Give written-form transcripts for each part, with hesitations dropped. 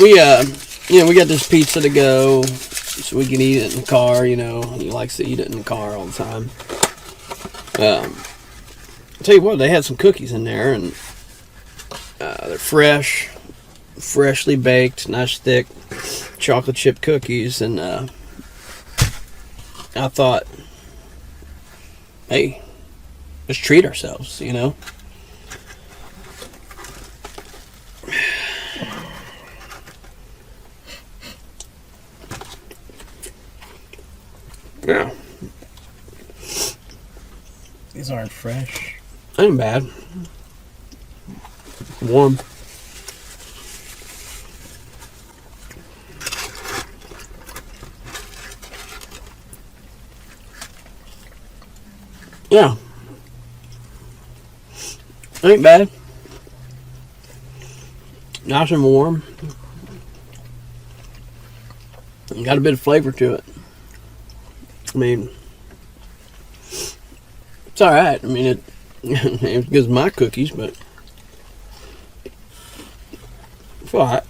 we got this pizza to go, so we can eat it in the car. He likes to eat it in the car all the time. I'll tell you what, they had some cookies in there, and they're freshly baked, nice thick chocolate chip cookies, and I thought, hey, let's treat ourselves, Yeah. These aren't fresh. Ain't bad. Warm. Yeah. Ain't bad. Nice and warm. Got a bit of flavor to it. I mean, it's alright. I mean, it ain't as good as my cookies, but it's alright.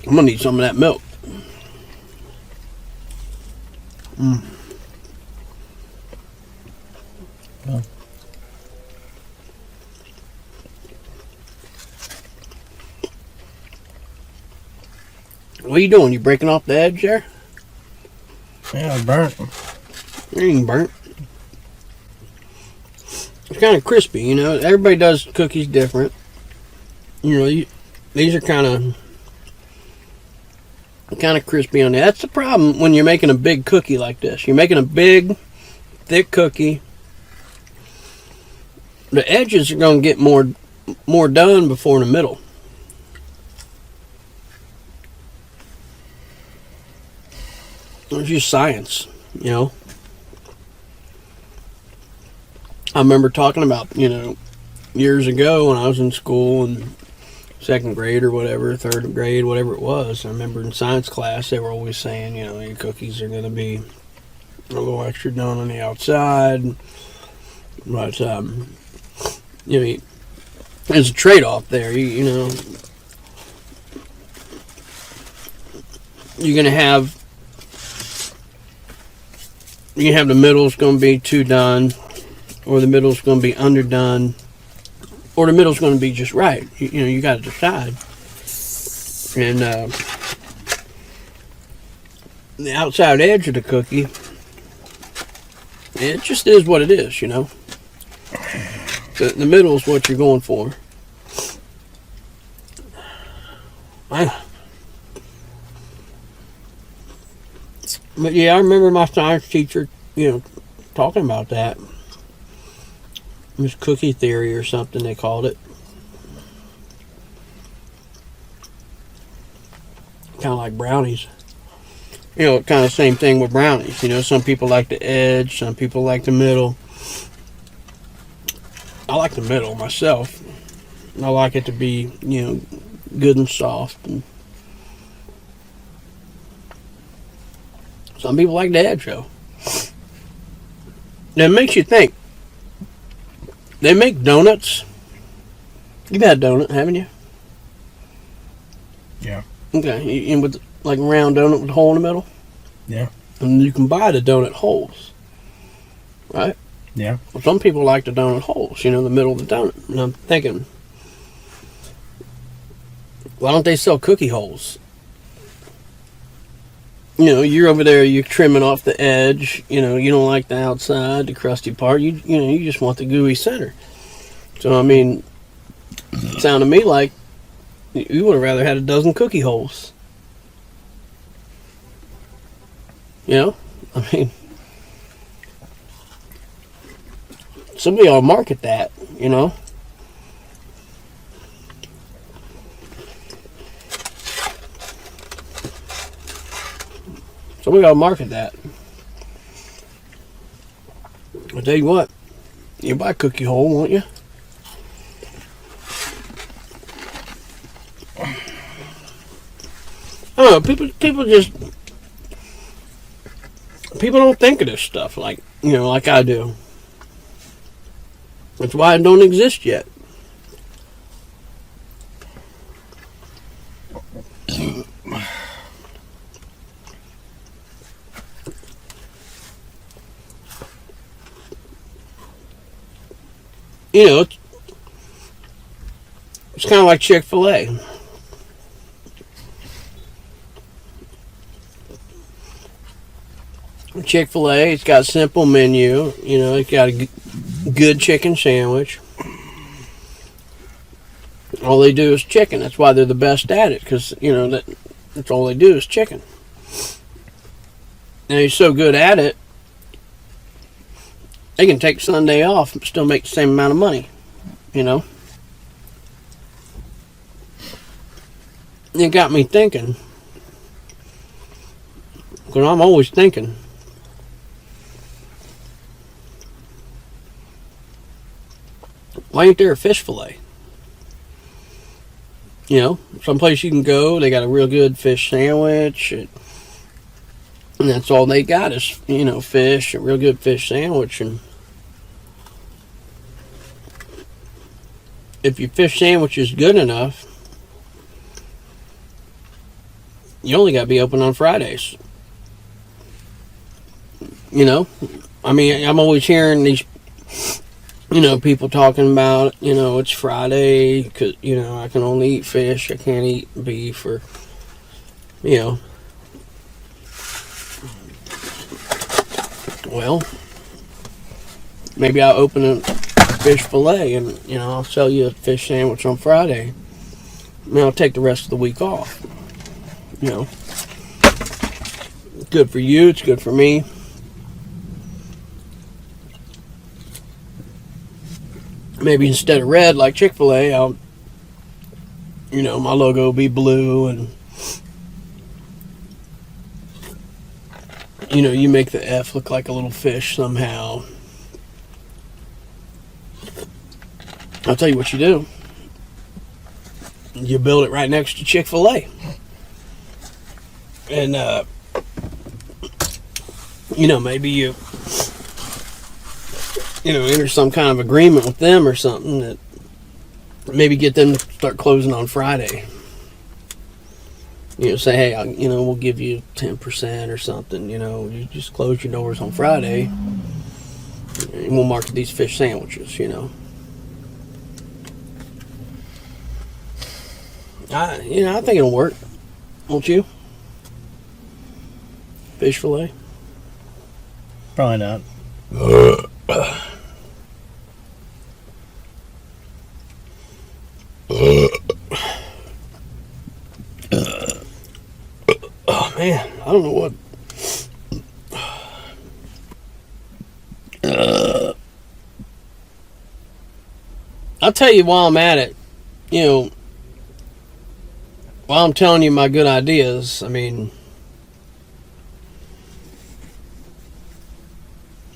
I'm gonna need some of that milk. Oh. What are you doing? You breaking off the edge there? Yeah, burnt. It ain't burnt. It's kind of crispy, Everybody does cookies different. These are kind of crispy on there. That's the problem when you're making a big cookie like this. You're making a big, thick cookie. The edges are going to get more done before the middle. It's just science, I remember talking about, years ago when I was in school and second grade or whatever, third grade, whatever it was. I remember in science class they were always saying, your cookies are going to be a little extra done on the outside. But, there's a trade-off there. You're going to have the middle's going to be too done, or the middle's going to be underdone, or the middle's going to be just right. You got to decide. And the outside edge of the cookie, it just is what it is, The middle is what you're going for. But yeah, I remember my science teacher, talking about that. It was cookie theory or something they called it. Kind of like brownies. Kind of same thing with brownies. Some people like the edge, some people like the middle. I like the middle myself. I like it to be, good and soft. And some people like the edge, though. That makes you think. They make donuts. You've had a donut, haven't you? Yeah. Okay, and with like a round donut with a hole in the middle? Yeah. And you can buy the donut holes, right? Yeah. Well, some people like the donut holes, the middle of the donut. And I'm thinking, why don't they sell cookie holes? You're over there, you're trimming off the edge. You don't like the outside, the crusty part. You just want the gooey center. So, I mean, it sounded to me like you would have rather had a dozen cookie holes. I mean, somebody ought to market that, Somebody ought to market that. I'll tell you what, you buy a cookie hole, won't you? I don't know, people don't think of this stuff like I do. That's why it don't exist yet. You know, it's kind of like Chick-fil-A. Chick-fil-A, it's got a simple menu. You know, it's got a good chicken sandwich. All they do is chicken. That's why they're the best at it, because, you know, that's all they do is chicken. Now, you're so good at it, they can take Sunday off and still make the same amount of money, you know. It got me thinking, because I'm always thinking. Why ain't there a fish fillet? You know, someplace you can go, they got a real good fish sandwich, and that's all they got is, you know, fish, a real good fish sandwich. And if your fish sandwich is good enough, you only got to be open on Fridays. You know, I mean, I'm always hearing these, you know, people talking about, you know, it's Friday because, you know, I can only eat fish, I can't eat beef, or, you know. Well, maybe I'll open a fish fillet and, you know, I'll sell you a fish sandwich on Friday. And I'll take the rest of the week off. You know, it's good for you, it's good for me. Maybe instead of red like Chick-fil-A, I'll, you know, my logo will be blue, and, you know, you make the F look like a little fish somehow. I'll tell you what you do. You build it right next to Chick-fil-A. And, you know, maybe you know, enter some kind of agreement with them or something that maybe get them to start closing on Friday. You know, say, hey, you know, we'll give you 10% or something. You know, you just close your doors on Friday, and we'll market these fish sandwiches. You know, I think it'll work. Won't you? Fish fillet? Probably not. Oh man, I don't know what. I'll tell you while I'm at it, you know, while I'm telling you my good ideas, I mean,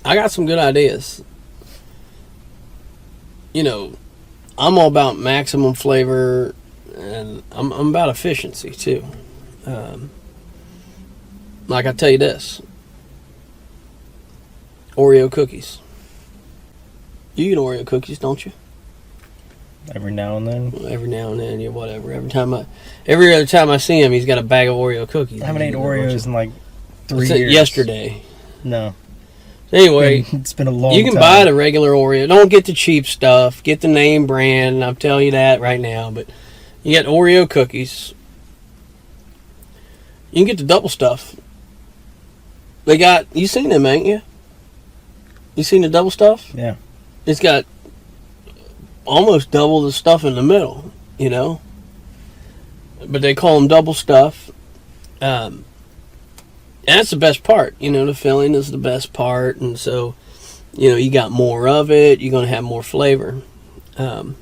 I got some good ideas. You know, I'm all about maximum flavor, and I'm about efficiency too. Like I tell you this, Oreo cookies. You eat Oreo cookies, don't you? Every now and then. Well, every now and then, yeah, whatever. Every other time I see him, he's got a bag of Oreo cookies. I haven't ate Oreos in like 3 years. Yesterday. No. Anyway, it's been a long time. You can buy the regular Oreo. Don't get the cheap stuff. Get the name brand, and I'll tell you that right now. But you get Oreo cookies. You can get the double stuff. They got, you seen them, ain't you? You seen the double stuff? Yeah. It's got almost double the stuff in the middle, you know? But they call them double stuff. And that's the best part, you know, the filling is the best part, and so, you know, you got more of it, you're going to have more flavor. But I'm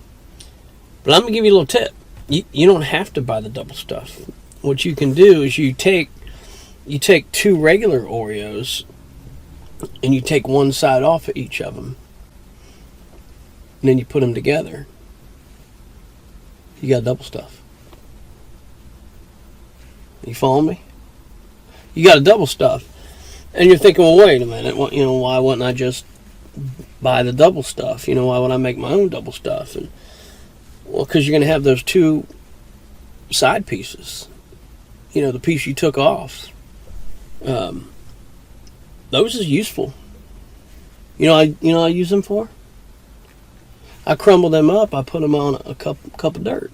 going to give you a little tip. You don't have to buy the double stuff. What you can do is you take 2 regular Oreos, and you take one side off of each of them, and then you put them together. You got double stuff. You follow me? You got a double stuff. And you're thinking, well, wait a minute, you know, why wouldn't I just buy the double stuff. You know, why would I make my own double stuff? And well, because you're going to have those two side pieces. You know, the piece you took off. Those is useful. You know, I use them for. I crumble them up. I put them on a cup of dirt.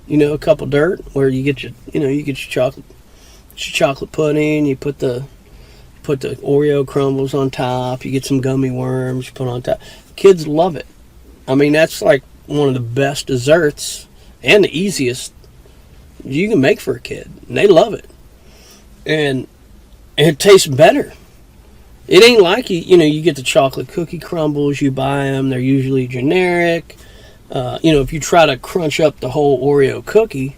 You know, a cup of dirt where you get your chocolate pudding. You put the Oreo crumbles on top. You get some gummy worms. You put on top. Kids love it. I mean, that's like one of the best desserts and the easiest you can make for a kid, and they love it. And it tastes better. It ain't like you get the chocolate cookie crumbles. You buy them; they're usually generic. If you try to crunch up the whole Oreo cookie,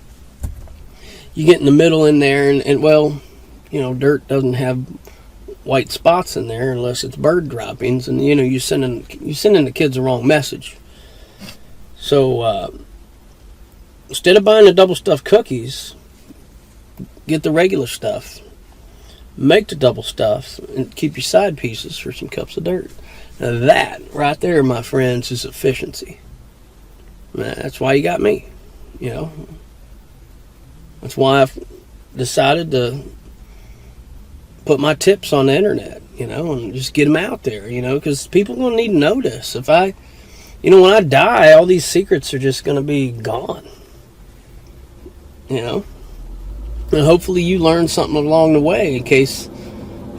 you get in the middle in there, and dirt doesn't have white spots in there unless it's bird droppings, and you're sending the kids the wrong message. So instead of buying the double stuffed cookies, get the regular stuff. Make the double stuff and keep your side pieces for some cups of dirt. Now that right there, my friends, is efficiency. That's why you got me. That's why I've decided to put my tips on the internet, and just get them out there, because people are going to need to know this. If when I die, all these secrets are just going to be gone. And hopefully you learn something along the way in case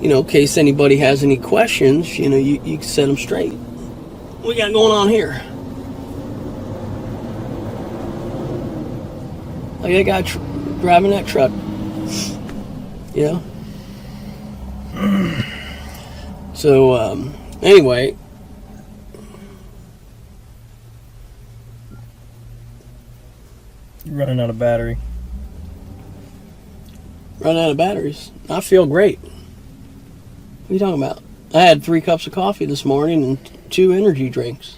anybody has any questions, you can set them straight. What we got going on here? Like that guy driving that truck. So, anyway. You're running out of battery. Running out of batteries. I feel great. What are you talking about? I had 3 cups of coffee this morning and 2 energy drinks.